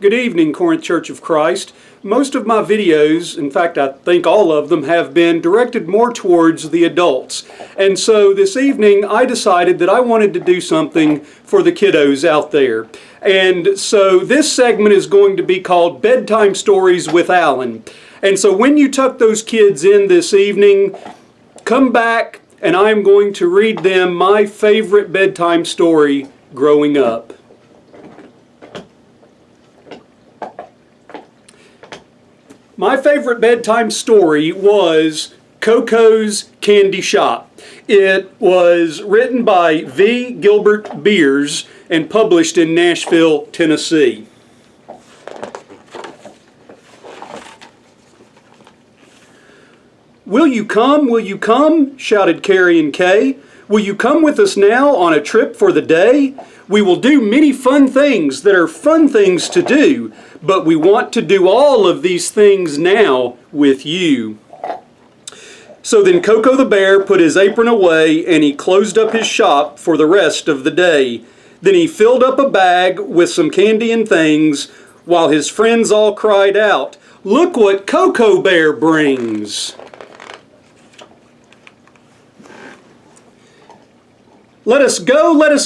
Good evening, Corinth Church of Christ. Most of my videos, in fact I think all of them, have been directed more towards the adults. And so this evening I decided that I wanted to do something for the kiddos out there. And so this segment is going to be called Bedtime Stories with Alan. And so when you tuck those kids in this evening, come back and I'm going to read them my favorite bedtime story growing up. My favorite bedtime story was Coco's Candy Shop. It was written by V. Gilbert Beers and published in Nashville, Tennessee. "Will you come? Will you come?" shouted Carrie and Kay. "Will you come with us now on a trip for the day? We will do many fun things that are fun things to do, but we want to do all of these things now with you." So then Coco the bear put his apron away and he closed up his shop for the rest of the day. Then he filled up a bag with some candy and things while his friends all cried out, "Look what Coco Bear brings!" Let us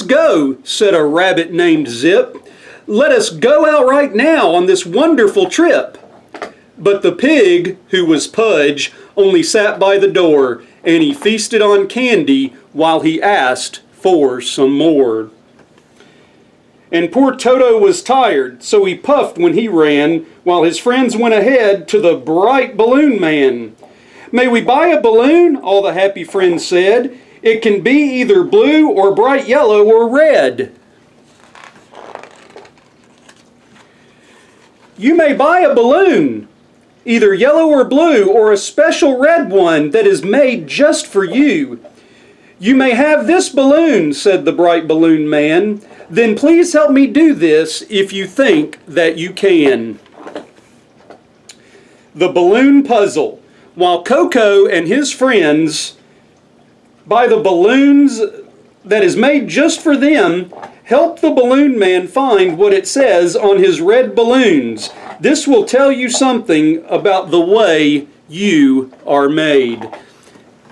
go, said a rabbit named Zip. "Let us go out right now on this wonderful trip." But the pig, who was Pudge, only sat by the door, and he feasted on candy while he asked for some more. And poor Toto was tired, so he puffed when he ran, while his friends went ahead to the bright balloon man. "May we buy a balloon?" all the happy friends said. "It can be either blue or bright yellow or red." "You may buy a balloon, either yellow or blue, or a special red one that is made just for you." "You may have this balloon," said the bright balloon man. "Then please help me do this if you think that you can." The balloon puzzle. While Coco and his friends buy the balloons that is made just for them, help the balloon man find what it says on his red balloons. This will tell you something about the way you are made.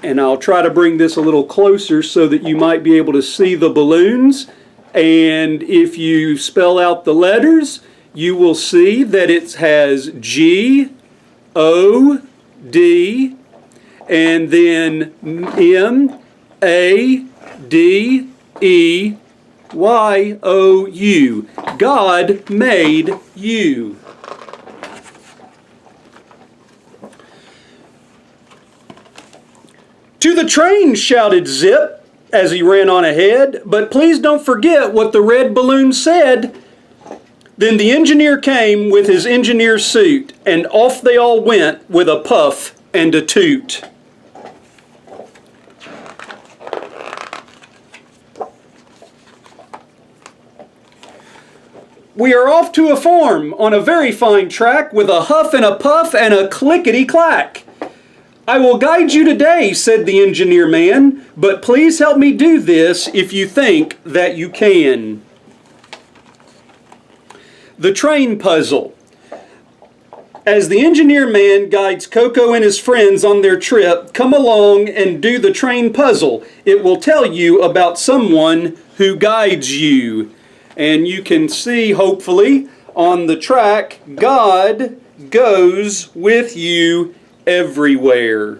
And I'll try to bring this a little closer so that you might be able to see the balloons. And if you spell out the letters, you will see that it has G, O, D, and then M, A, D, E, Y, O, U. God made you. "To the train!" shouted Zip as he ran on ahead. "But please don't forget what the red balloon said." Then the engineer came with his engineer suit, and off they all went with a puff and a toot. "We are off to a farm on a very fine track with a huff and a puff and a clickety-clack." "I will guide you today," said the engineer man, "but please help me do this if you think that you can." The train puzzle. As the engineer man guides Coco and his friends on their trip, come along and do the train puzzle. It will tell you about someone who guides you. And you can see, hopefully, on the track, God goes with you everywhere.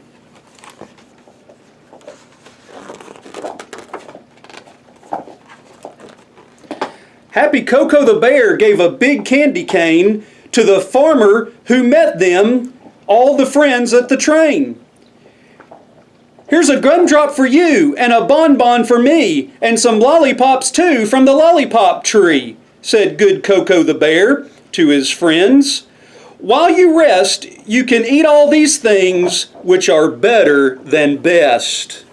Happy Coco the bear gave a big candy cane to the farmer who met them, all the friends at the train. "Here's a gumdrop for you, and a bonbon for me, and some lollipops too from the lollipop tree," said good Coco the bear to his friends. "While you rest, you can eat all these things which are better than best."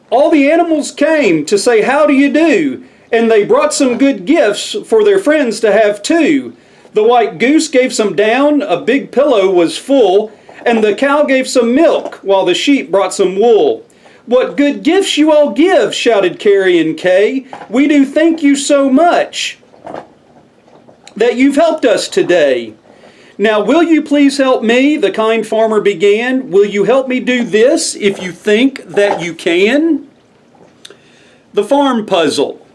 All the animals came to say how do you do, and they brought some good gifts for their friends to have too. The white goose gave some down, a big pillow was full, and the cow gave some milk, while the sheep brought some wool. What good gifts you all give, shouted Carrie and Kay. We do thank you so much that you've helped us today. Now, will you please help me? The kind farmer began. Will you help me do this if you think that you can? The farm puzzle.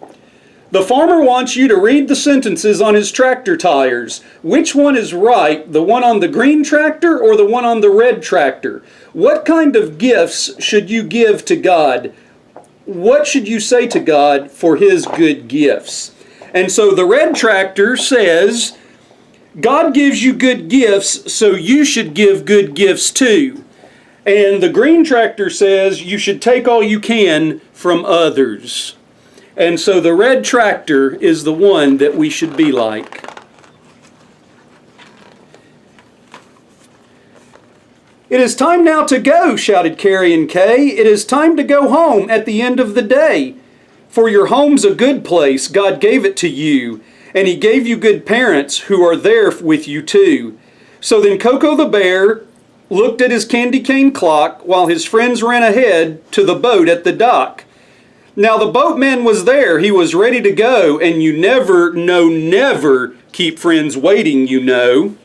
The farmer wants you to read the sentences on his tractor tires. Which one is right, the one on the green tractor or the one on the red tractor? What kind of gifts should you give to God? What should you say to God for His good gifts? And so the red tractor says, God gives you good gifts, so you should give good gifts too. And the green tractor says you should take all you can from others. And so the red tractor is the one that we should be like. It is time now to go, shouted Carrie and Kay. It is time to go home at the end of the day. For your home's a good place. God gave it to you. And He gave you good parents who are there with you too. So then Coco the bear looked at his candy cane clock while his friends ran ahead to the boat at the dock. Now the boatman was there. He was ready to go. And you never keep friends waiting, you know.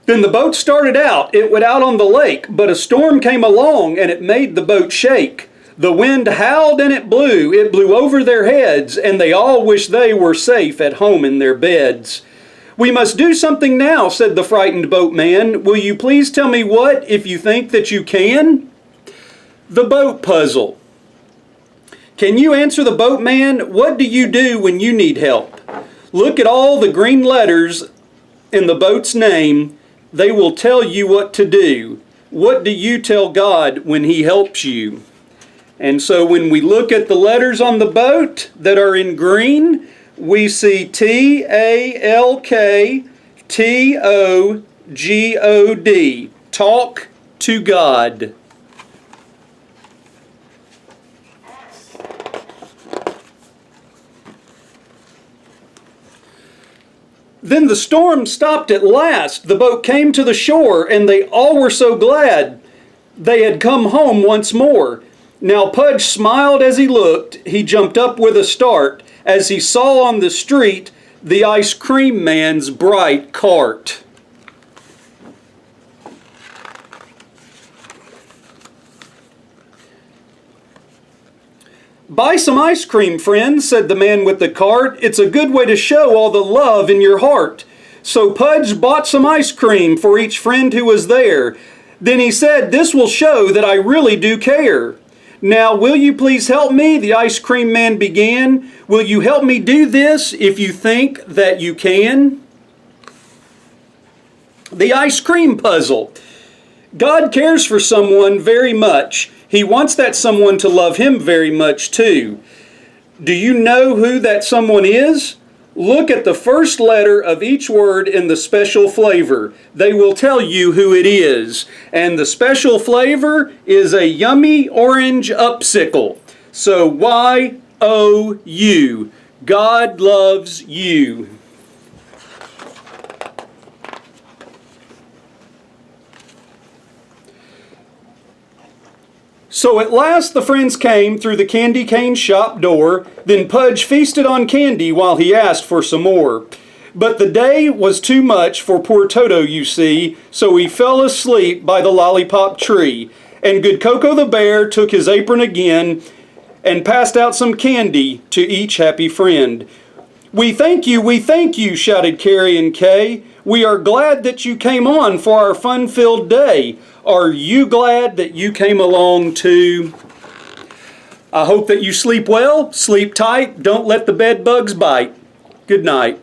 Then the boat started out. It went out on the lake, but a storm came along and it made the boat shake. The wind howled and it blew over their heads, and they all wished they were safe at home in their beds. We must do something now, said the frightened boatman. Will you please tell me what, if you think that you can? The boat puzzle. Can you answer the boatman? What do you do when you need help? Look at all the green letters in the boat's name. They will tell you what to do. What do you tell God when He helps you? And so when we look at the letters on the boat that are in green, we see TALKTOGOD. Talk to God. Then the storm stopped at last. The boat came to the shore, and they all were so glad they had come home once more. Now Pudge smiled as he looked. He jumped up with a start as he saw on the street the ice cream man's bright cart. Buy some ice cream, friends, said the man with the cart. It's a good way to show all the love in your heart. So Pudge bought some ice cream for each friend who was there. Then he said, this will show that I really do care. Now, will you please help me? The ice cream man began. Will you help me do this if you think that you can? The ice cream puzzle. God cares for someone very much. He wants that someone to love Him very much too. Do you know who that someone is? Look at the first letter of each word in the special flavor. They will tell you who it is. And the special flavor is a yummy orange upsicle. So Y-O-U. God loves you. So at last the friends came through the candy cane shop door. Then Pudge feasted on candy while he asked for some more. But the day was too much for poor Toto, you see, so he fell asleep by the lollipop tree. And good Coco the bear took his apron again and passed out some candy to each happy friend. We thank you, shouted Carrie and Kay. We are glad that you came on for our fun-filled day. Are you glad that you came along too? I hope that you sleep well, sleep tight, don't let the bed bugs bite. Good night.